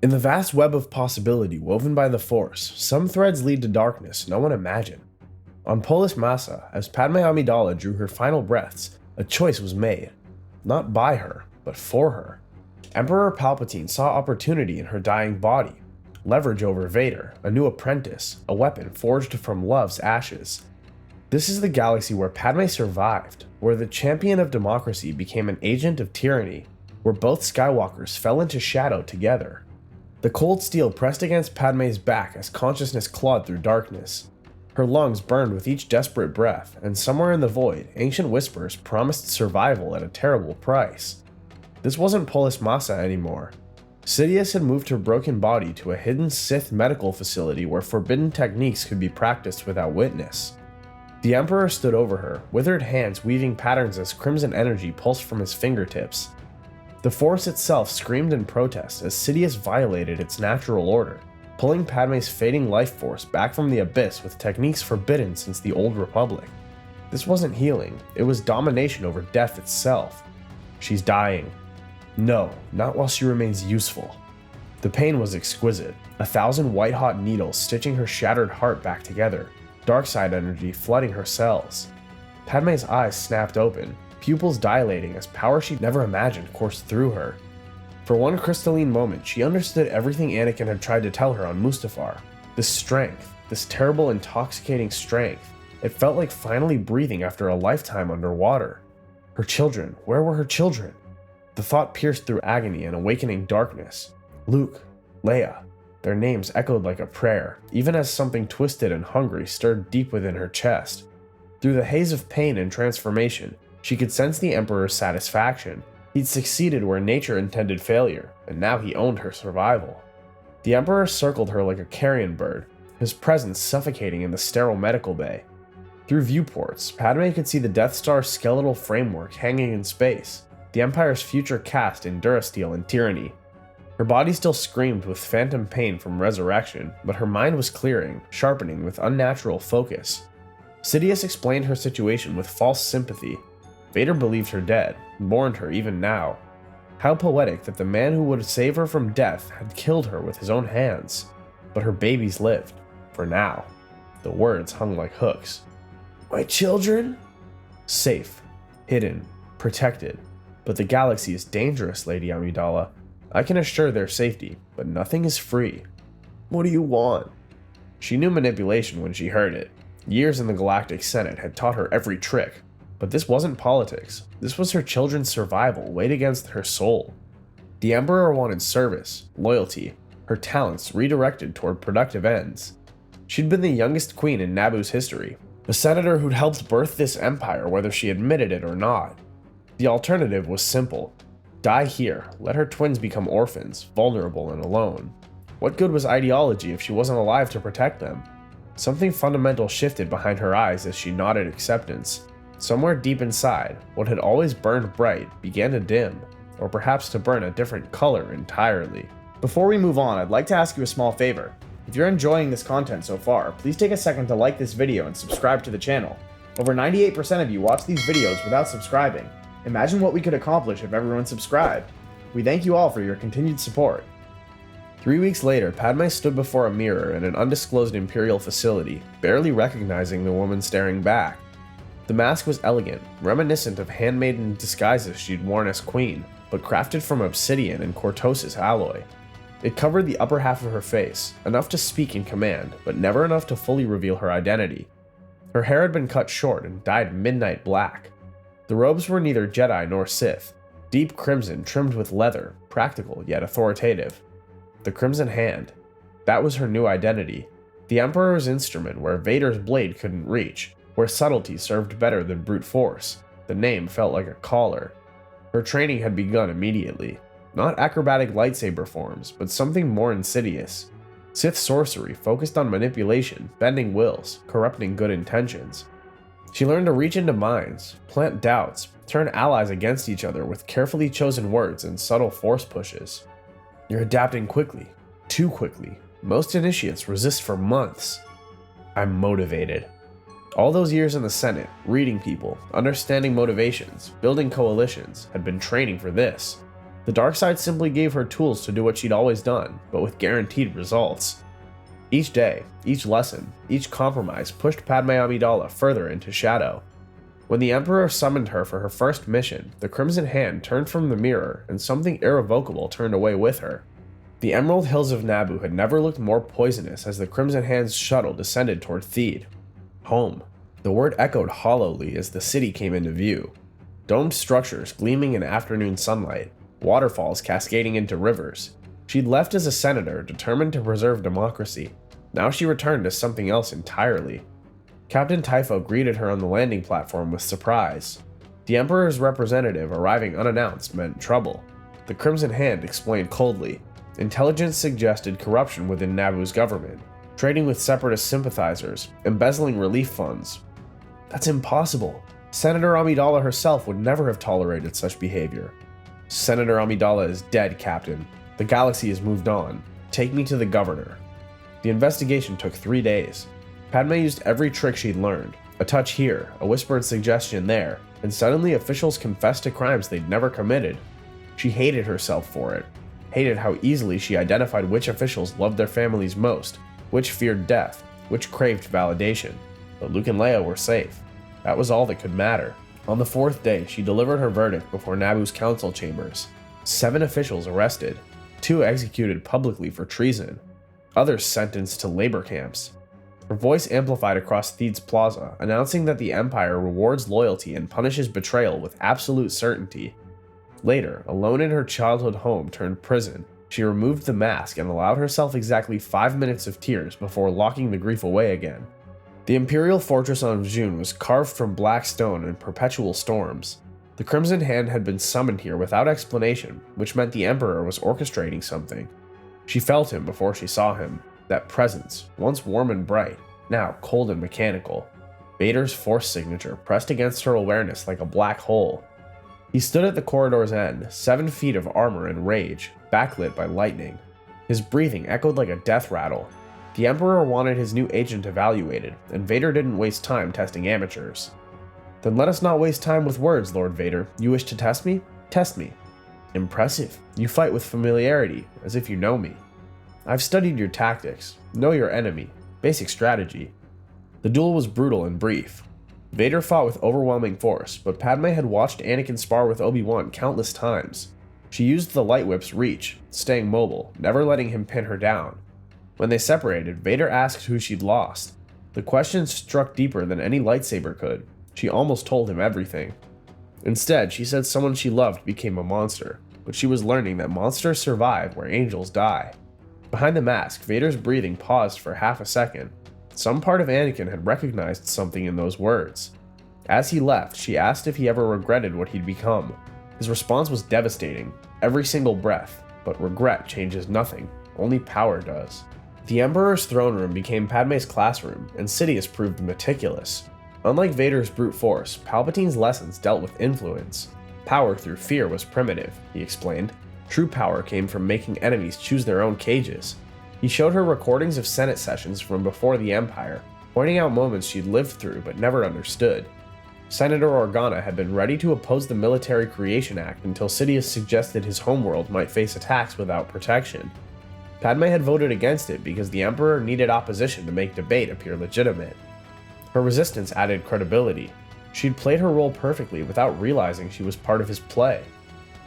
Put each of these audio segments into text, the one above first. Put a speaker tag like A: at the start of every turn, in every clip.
A: In the vast web of possibility woven by the Force, some threads lead to darkness no one imagined. On Polis Massa, as Padmé Amidala drew her final breaths, a choice was made. Not by her, but for her. Emperor Palpatine saw opportunity in her dying body. Leverage over Vader, a new apprentice, a weapon forged from love's ashes. This is the galaxy where Padme survived, where the champion of democracy became an agent of tyranny, where both Skywalkers fell into shadow together. The cold steel pressed against Padme's back as consciousness clawed through darkness. Her lungs burned with each desperate breath, and somewhere in the void, ancient whispers promised survival at a terrible price. This wasn't Polis Massa anymore. Sidious had moved her broken body to a hidden Sith medical facility where forbidden techniques could be practiced without witness. The Emperor stood over her, withered hands weaving patterns as crimson energy pulsed from his fingertips. The Force itself screamed in protest as Sidious violated its natural order, pulling Padme's fading life force back from the abyss with techniques forbidden since the Old Republic. This wasn't healing, it was domination over death itself. She's dying. No, not while she remains useful. The pain was exquisite, 1,000 white-hot needles stitching her shattered heart back together, dark side energy flooding her cells. Padme's eyes snapped open, pupils dilating as power she'd never imagined coursed through her. For one crystalline moment, she understood everything Anakin had tried to tell her on Mustafar. This strength, this terrible, intoxicating strength. It felt like finally breathing after a lifetime underwater. Her children, where were her children? The thought pierced through agony and awakening darkness. Luke, Leia. Their names echoed like a prayer, even as something twisted and hungry stirred deep within her chest. Through the haze of pain and transformation, she could sense the Emperor's satisfaction. He'd succeeded where nature intended failure, and now he owned her survival. The Emperor circled her like a carrion bird, his presence suffocating in the sterile medical bay. Through viewports, Padme could see the Death Star's skeletal framework hanging in space, the Empire's future cast in durasteel and tyranny. Her body still screamed with phantom pain from resurrection, but her mind was clearing, sharpening with unnatural focus. Sidious explained her situation with false sympathy. Vader believed her dead, mourned her even now. How poetic that the man who would save her from death had killed her with his own hands. But her babies lived, for now. The words hung like hooks. My children? Safe, hidden, protected. But the galaxy is dangerous, Lady Amidala. I can assure their safety, but nothing is free. What do you want? She knew manipulation when she heard it. Years in the Galactic Senate had taught her every trick. But this wasn't politics. This was her children's survival weighed against her soul. The Emperor wanted service, loyalty, her talents redirected toward productive ends. She'd been the youngest queen in Naboo's history, a senator who'd helped birth this empire whether she admitted it or not. The alternative was simple. Die here, let her twins become orphans, vulnerable and alone. What good was ideology if she wasn't alive to protect them? Something fundamental shifted behind her eyes as she nodded acceptance. Somewhere deep inside, what had always burned bright began to dim, or perhaps to burn a different color entirely.
B: Before we move on, I'd like to ask you a small favor. If you're enjoying this content so far, please take a second to like this video and subscribe to the channel. Over 98% of you watch these videos without subscribing. Imagine what we could accomplish if everyone subscribed. We thank you all for your continued support.
A: 3 weeks later, Padme stood before a mirror in an undisclosed Imperial facility, barely recognizing the woman staring back. The mask was elegant, reminiscent of handmaiden disguises she'd worn as queen, but crafted from obsidian and cortosis alloy. It covered the upper half of her face, enough to speak in command, but never enough to fully reveal her identity. Her hair had been cut short and dyed midnight black. The robes were neither Jedi nor Sith, deep crimson trimmed with leather, practical yet authoritative. The Crimson Hand. That was her new identity. The Emperor's instrument where Vader's blade couldn't reach, where subtlety served better than brute force. The name felt like a collar. Her training had begun immediately. Not acrobatic lightsaber forms, but something more insidious. Sith sorcery focused on manipulation, bending wills, corrupting good intentions. She learned to reach into minds, plant doubts, turn allies against each other with carefully chosen words and subtle force pushes. You're adapting quickly, too quickly. Most initiates resist for months. I'm motivated. All those years in the Senate, reading people, understanding motivations, building coalitions, had been training for this. The dark side simply gave her tools to do what she'd always done, but with guaranteed results. Each day, each lesson, each compromise pushed Padmé Amidala further into shadow. When the Emperor summoned her for her first mission, the Crimson Hand turned from the mirror and something irrevocable turned away with her. The Emerald Hills of Naboo had never looked more poisonous as the Crimson Hand's shuttle descended toward Theed. Home. The word echoed hollowly as the city came into view. Domed structures gleaming in afternoon sunlight, waterfalls cascading into rivers. She'd left as a senator determined to preserve democracy. Now she returned as something else entirely. Captain Typho greeted her on the landing platform with surprise. The Emperor's representative arriving unannounced meant trouble. The Crimson Hand explained coldly. Intelligence suggested corruption within Naboo's government, trading with separatist sympathizers, embezzling relief funds. That's impossible. Senator Amidala herself would never have tolerated such behavior. Senator Amidala is dead, Captain. The galaxy has moved on. Take me to the governor. The investigation took 3 days. Padmé used every trick she'd learned. A touch here, a whispered suggestion there, and suddenly officials confessed to crimes they'd never committed. She hated herself for it. Hated how easily she identified which officials loved their families most, which feared death, which craved validation. But Luke and Leia were safe. That was all that could matter. On the 4th day, she delivered her verdict before Naboo's council chambers. 7 officials arrested, 2 executed publicly for treason, others sentenced to labor camps. Her voice amplified across Theed's plaza, announcing that the Empire rewards loyalty and punishes betrayal with absolute certainty. Later, alone in her childhood home turned prison, she removed the mask and allowed herself exactly 5 minutes of tears before locking the grief away again. The Imperial fortress on Vjun was carved from black stone in perpetual storms. The Crimson Hand had been summoned here without explanation, which meant the Emperor was orchestrating something. She felt him before she saw him, that presence, once warm and bright, now cold and mechanical. Vader's Force signature pressed against her awareness like a black hole. He stood at the corridor's end, 7 feet of armor and rage, backlit by lightning. His breathing echoed like a death rattle. The Emperor wanted his new agent evaluated, and Vader didn't waste time testing amateurs. Then let us not waste time with words, Lord Vader. You wish to test me? Test me. Impressive. You fight with familiarity, as if you know me. I've studied your tactics, know your enemy, basic strategy. The duel was brutal and brief. Vader fought with overwhelming force, but Padmé had watched Anakin spar with Obi-Wan countless times. She used the light whip's reach, staying mobile, never letting him pin her down. When they separated, Vader asked who she'd lost. The question struck deeper than any lightsaber could. She almost told him everything. Instead, she said someone she loved became a monster, but she was learning that monsters survive where angels die. Behind the mask, Vader's breathing paused for half a second. Some part of Anakin had recognized something in those words. As he left, she asked if he ever regretted what he'd become. His response was devastating, every single breath, but regret changes nothing, only power does. The Emperor's throne room became Padmé's classroom, and Sidious proved meticulous. Unlike Vader's brute force, Palpatine's lessons dealt with influence. Power through fear was primitive, he explained. True power came from making enemies choose their own cages. He showed her recordings of Senate sessions from before the Empire, pointing out moments she'd lived through but never understood. Senator Organa had been ready to oppose the Military Creation Act until Sidious suggested his homeworld might face attacks without protection. Padmé had voted against it because the Emperor needed opposition to make debate appear legitimate. Her resistance added credibility. She'd played her role perfectly without realizing she was part of his play.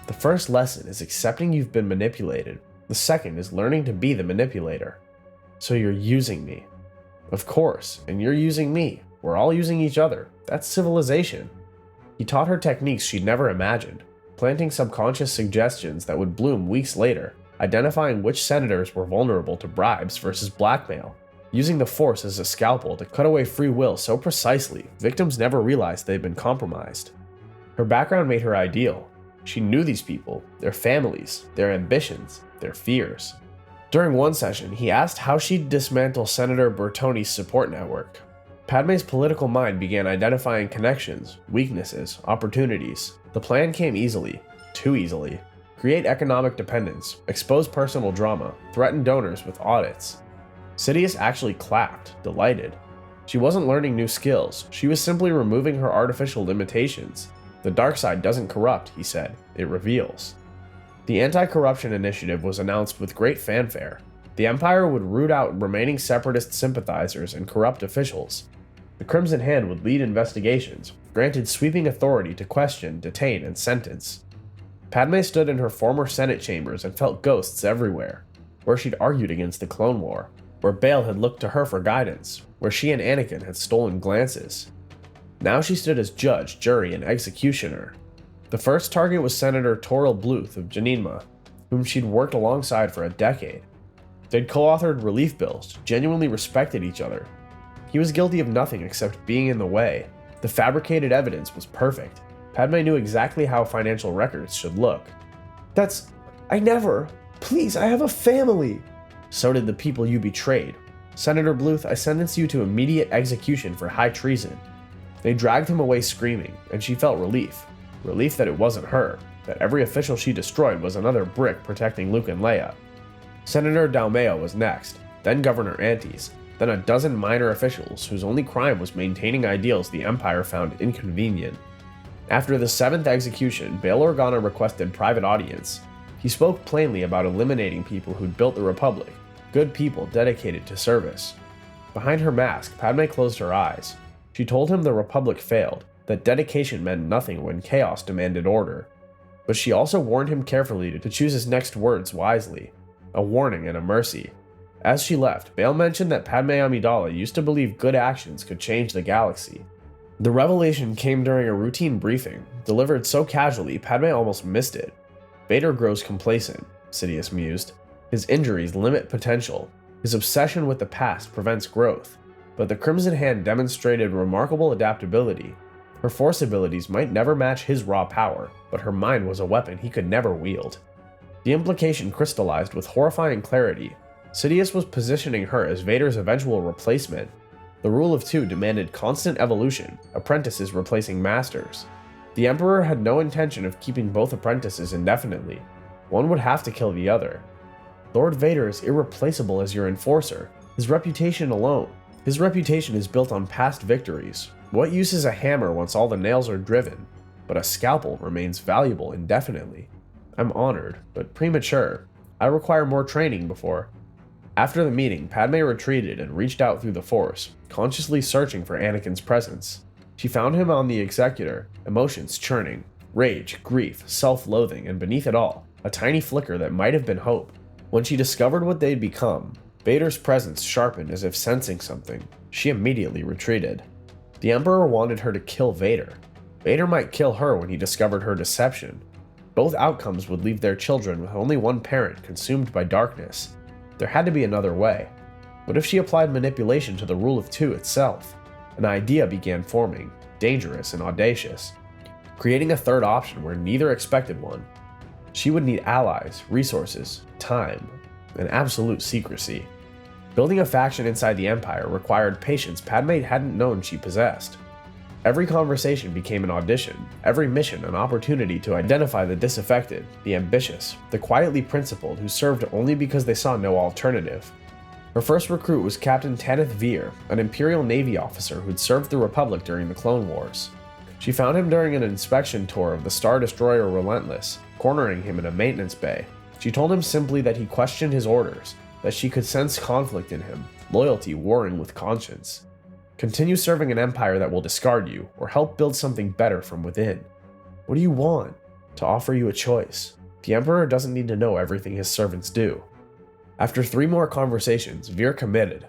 A: The first lesson is accepting you've been manipulated. The second is learning to be the manipulator. So you're using me. Of course, and you're using me. We're all using each other. That's civilization. He taught her techniques she'd never imagined, planting subconscious suggestions that would bloom weeks later, identifying which senators were vulnerable to bribes versus blackmail, using the Force as a scalpel to cut away free will so precisely, victims never realized they'd been compromised. Her background made her ideal. She knew these people, their families, their ambitions, their fears. During one session, he asked how she'd dismantle Senator Bertoni's support network. Padmé's political mind began identifying connections, weaknesses, opportunities. The plan came easily, too easily. Create economic dependence, expose personal drama, threaten donors with audits. Sidious actually clapped, delighted. She wasn't learning new skills, she was simply removing her artificial limitations. The dark side doesn't corrupt, he said, it reveals. The anti-corruption initiative was announced with great fanfare. The Empire would root out remaining separatist sympathizers and corrupt officials. The Crimson Hand would lead investigations, granted sweeping authority to question, detain, and sentence. Padme stood in her former Senate chambers and felt ghosts everywhere, where she'd argued against the Clone War, where Bail had looked to her for guidance, where she and Anakin had stolen glances. Now she stood as judge, jury, and executioner. The first target was Senator Toril Bluth of Janima, whom she'd worked alongside for a decade. They'd co-authored relief bills, genuinely respected each other. He was guilty of nothing except being in the way. The fabricated evidence was perfect. Padme knew exactly how financial records should look. Please, I have a family. So did the people you betrayed. Senator Bluth, I sentence you to immediate execution for high treason. They dragged him away screaming, and she felt relief. Relief that it wasn't her, that every official she destroyed was another brick protecting Luke and Leia. Senator Dalmeo was next, then Governor Antes, then a dozen minor officials whose only crime was maintaining ideals the Empire found inconvenient. After the 7th execution, Bail Organa requested private audience. He spoke plainly about eliminating people who'd built the Republic, good people dedicated to service. Behind her mask, Padme closed her eyes. She told him the Republic failed, that dedication meant nothing when chaos demanded order. But she also warned him carefully to choose his next words wisely, a warning and a mercy. As she left, Bail mentioned that Padmé Amidala used to believe good actions could change the galaxy. The revelation came during a routine briefing, delivered so casually Padme almost missed it. Vader grows complacent, Sidious mused. His injuries limit potential. His obsession with the past prevents growth. But the Crimson Hand demonstrated remarkable adaptability. Her force abilities might never match his raw power, but her mind was a weapon he could never wield. The implication crystallized with horrifying clarity. Sidious was positioning her as Vader's eventual replacement. The rule of two demanded constant evolution, apprentices replacing masters. The Emperor had no intention of keeping both apprentices indefinitely. One would have to kill the other. Lord Vader is irreplaceable as your enforcer, his reputation alone. His reputation is built on past victories. What use is a hammer once all the nails are driven? But a scalpel remains valuable indefinitely. I'm honored, but premature. I require more training before. After the meeting, Padme retreated and reached out through the Force, consciously searching for Anakin's presence. She found him on the Executor, emotions churning, rage, grief, self-loathing, and beneath it all, a tiny flicker that might have been hope. When she discovered what they'd become, Vader's presence sharpened as if sensing something. She immediately retreated. The Emperor wanted her to kill Vader. Vader might kill her when he discovered her deception. Both outcomes would leave their children with only one parent consumed by darkness. There had to be another way. What if she applied manipulation to the rule of two itself? An idea began forming, dangerous and audacious, creating a third option where neither expected one. She would need allies, resources, time, and absolute secrecy. Building a faction inside the Empire required patience Padme hadn't known she possessed. Every conversation became an audition, every mission an opportunity to identify the disaffected, the ambitious, the quietly principled who served only because they saw no alternative. Her first recruit was Captain Tanith Veer, an Imperial Navy officer who'd served the Republic during the Clone Wars. She found him during an inspection tour of the Star Destroyer Relentless, cornering him in a maintenance bay. She told him simply that he questioned his orders, that she could sense conflict in him, loyalty warring with conscience. Continue serving an empire that will discard you, or help build something better from within. What do you want? To offer you a choice. The Emperor doesn't need to know everything his servants do. After 3 more conversations, Veer committed.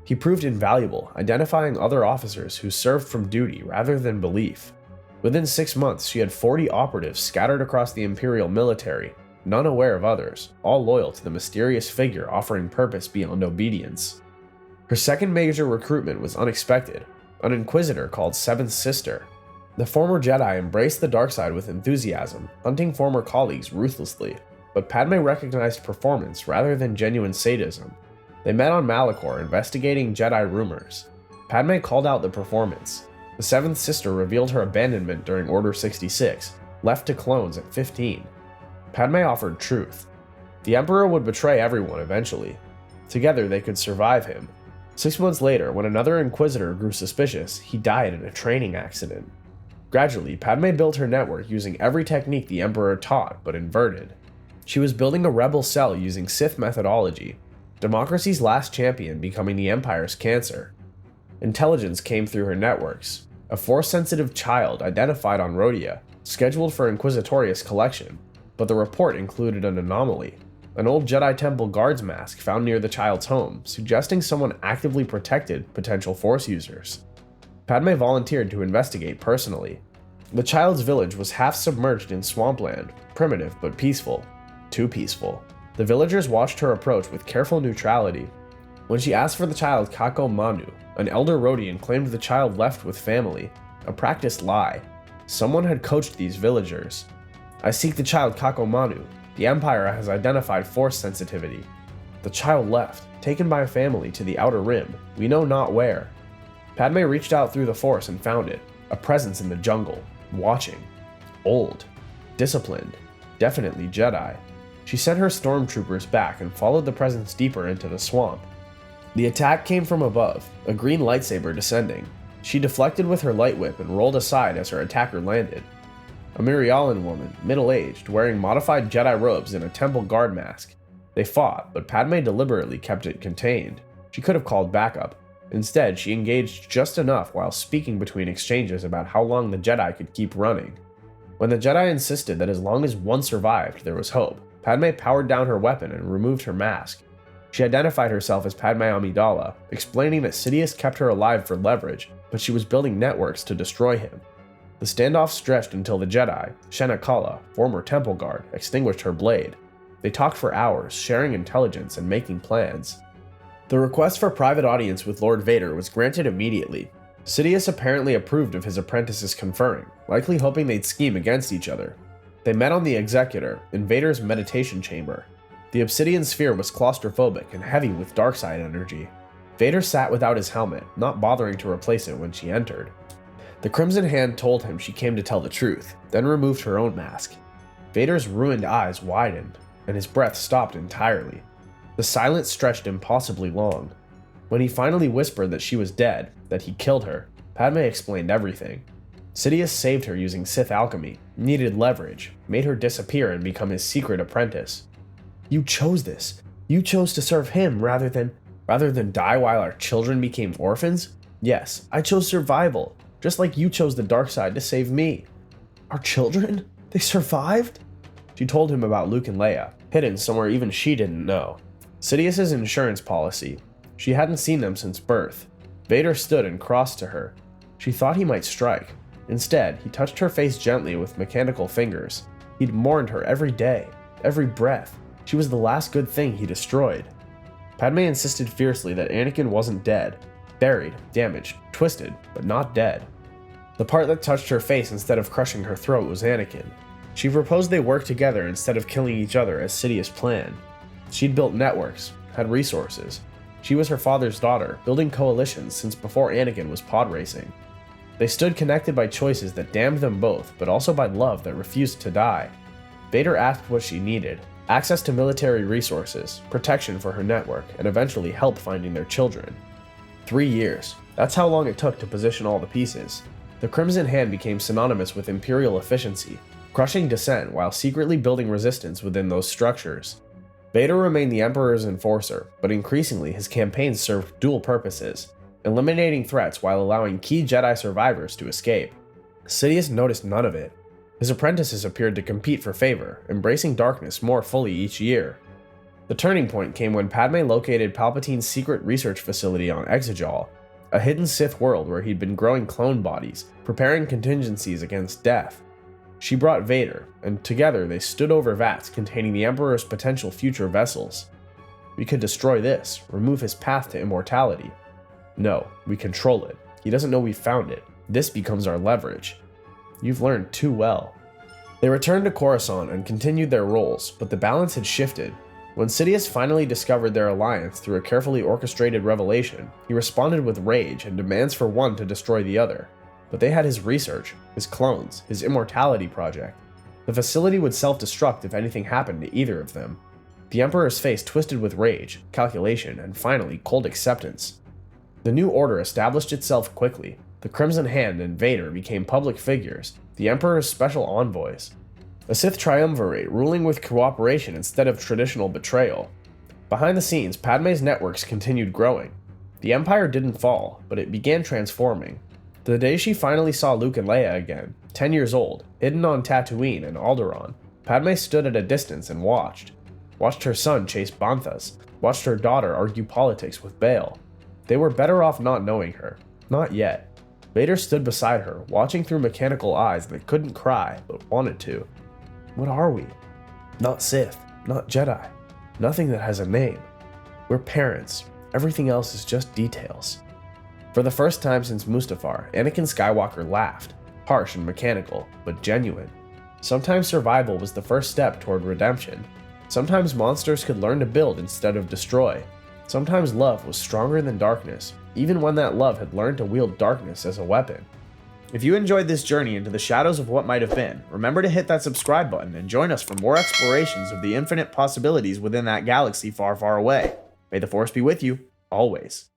A: He proved invaluable, identifying other officers who served from duty rather than belief. Within 6 months, she had 40 operatives scattered across the Imperial military, none aware of others, all loyal to the mysterious figure offering purpose beyond obedience. Her second major recruitment was unexpected, an Inquisitor called Seventh Sister. The former Jedi embraced the dark side with enthusiasm, hunting former colleagues ruthlessly, but Padme recognized performance rather than genuine sadism. They met on Malachor investigating Jedi rumors. Padme called out the performance. The Seventh Sister revealed her abandonment during Order 66, left to clones at 15. Padme offered truth. The Emperor would betray everyone eventually. Together they could survive him. 6 months later, when another Inquisitor grew suspicious, he died in a training accident. Gradually, Padme built her network using every technique the Emperor taught, but inverted. She was building a rebel cell using Sith methodology, democracy's last champion becoming the Empire's cancer. Intelligence came through her networks. A Force-sensitive child identified on Rhodia, scheduled for Inquisitorius collection, but the report included an anomaly. An old Jedi Temple guard's mask found near the child's home, suggesting someone actively protected potential Force users. Padme volunteered to investigate personally. The child's village was half submerged in swampland, primitive but peaceful. Too peaceful. The villagers watched her approach with careful neutrality. When she asked for the child Kako Manu, an elder Rhodian claimed the child left with family, a practiced lie. Someone had coached these villagers. I seek the child Kako Manu. The Empire has identified Force sensitivity. The child left, taken by a family to the Outer Rim, we know not where. Padme reached out through the Force and found it, a presence in the jungle, watching. Old. Disciplined. Definitely Jedi. She sent her stormtroopers back and followed the presence deeper into the swamp. The attack came from above, a green lightsaber descending. She deflected with her light whip and rolled aside as her attacker landed. A Mirialan woman, middle-aged, wearing modified Jedi robes and a temple guard mask. They fought, but Padme deliberately kept it contained. She could have called backup. Instead, she engaged just enough while speaking between exchanges about how long the Jedi could keep running. When the Jedi insisted that as long as one survived, there was hope, Padme powered down her weapon and removed her mask. She identified herself as Padmé Amidala, explaining that Sidious kept her alive for leverage, but she was building networks to destroy him. The standoff stretched until the Jedi, Shenna Kala, former temple guard, extinguished her blade. They talked for hours, sharing intelligence and making plans. The request for private audience with Lord Vader was granted immediately. Sidious apparently approved of his apprentice's conferring, likely hoping they'd scheme against each other. They met on the Executor, in Vader's meditation chamber. The obsidian sphere was claustrophobic and heavy with dark side energy. Vader sat without his helmet, not bothering to replace it when she entered. The Crimson Hand told him she came to tell the truth, then removed her own mask. Vader's ruined eyes widened, and his breath stopped entirely. The silence stretched impossibly long. When he finally whispered that she was dead, that he killed her, Padme explained everything. Sidious saved her using Sith alchemy, needed leverage, made her disappear and become his secret apprentice. You chose this. You chose to serve him rather than die while our children became orphans? Yes, I chose survival, just like you chose the dark side to save me. Our children? They survived? She told him about Luke and Leia, hidden somewhere even she didn't know. Sidious's insurance policy. She hadn't seen them since birth. Vader stood and crossed to her. She thought he might strike. Instead, he touched her face gently with mechanical fingers. He'd mourned her every day, every breath. She was the last good thing he destroyed. Padme insisted fiercely that Anakin wasn't dead. Buried, damaged, twisted, but not dead. The part that touched her face instead of crushing her throat was Anakin. She proposed they work together instead of killing each other as Sidious planned. She'd built networks, had resources. She was her father's daughter, building coalitions since before Anakin was pod racing. They stood connected by choices that damned them both, but also by love that refused to die. Vader asked what she needed. Access to military resources, protection for her network, and eventually help finding their children. 3 years. That's how long it took to position all the pieces. The Crimson Hand became synonymous with Imperial efficiency, crushing dissent while secretly building resistance within those structures. Vader remained the Emperor's enforcer, but increasingly his campaigns served dual purposes, eliminating threats while allowing key Jedi survivors to escape. Sidious noticed none of it. His apprentices appeared to compete for favor, embracing darkness more fully each year. The turning point came when Padme located Palpatine's secret research facility on Exegol, a hidden Sith world where he'd been growing clone bodies, preparing contingencies against death. She brought Vader, and together they stood over vats containing the Emperor's potential future vessels. We could destroy this, remove his path to immortality. No, we control it. He doesn't know we found it. This becomes our leverage. You've learned too well. They returned to Coruscant and continued their roles, but the balance had shifted. When Sidious finally discovered their alliance through a carefully orchestrated revelation, he responded with rage and demands for one to destroy the other. But they had his research, his clones, his immortality project. The facility would self-destruct if anything happened to either of them. The Emperor's face twisted with rage, calculation, and finally cold acceptance. The new order established itself quickly. The Crimson Hand and Vader became public figures, the Emperor's special envoys. A Sith triumvirate ruling with cooperation instead of traditional betrayal. Behind the scenes, Padme's networks continued growing. The Empire didn't fall, but it began transforming. The day she finally saw Luke and Leia again, 10 years old, hidden on Tatooine and Alderaan, Padme stood at a distance and watched. Watched her son chase Banthas, watched her daughter argue politics with Bail. They were better off not knowing her. Not yet. Vader stood beside her, watching through mechanical eyes that couldn't cry, but wanted to. What are we? Not Sith, not Jedi. Nothing that has a name. We're parents. Everything else is just details. For the first time since Mustafar, Anakin Skywalker laughed, harsh and mechanical, but genuine. Sometimes survival was the first step toward redemption. Sometimes monsters could learn to build instead of destroy. Sometimes love was stronger than darkness, even when that love had learned to wield darkness as a weapon.
B: If you enjoyed this journey into the shadows of what might have been, remember to hit that subscribe button and join us for more explorations of the infinite possibilities within that galaxy far, far away. May the Force be with you, always.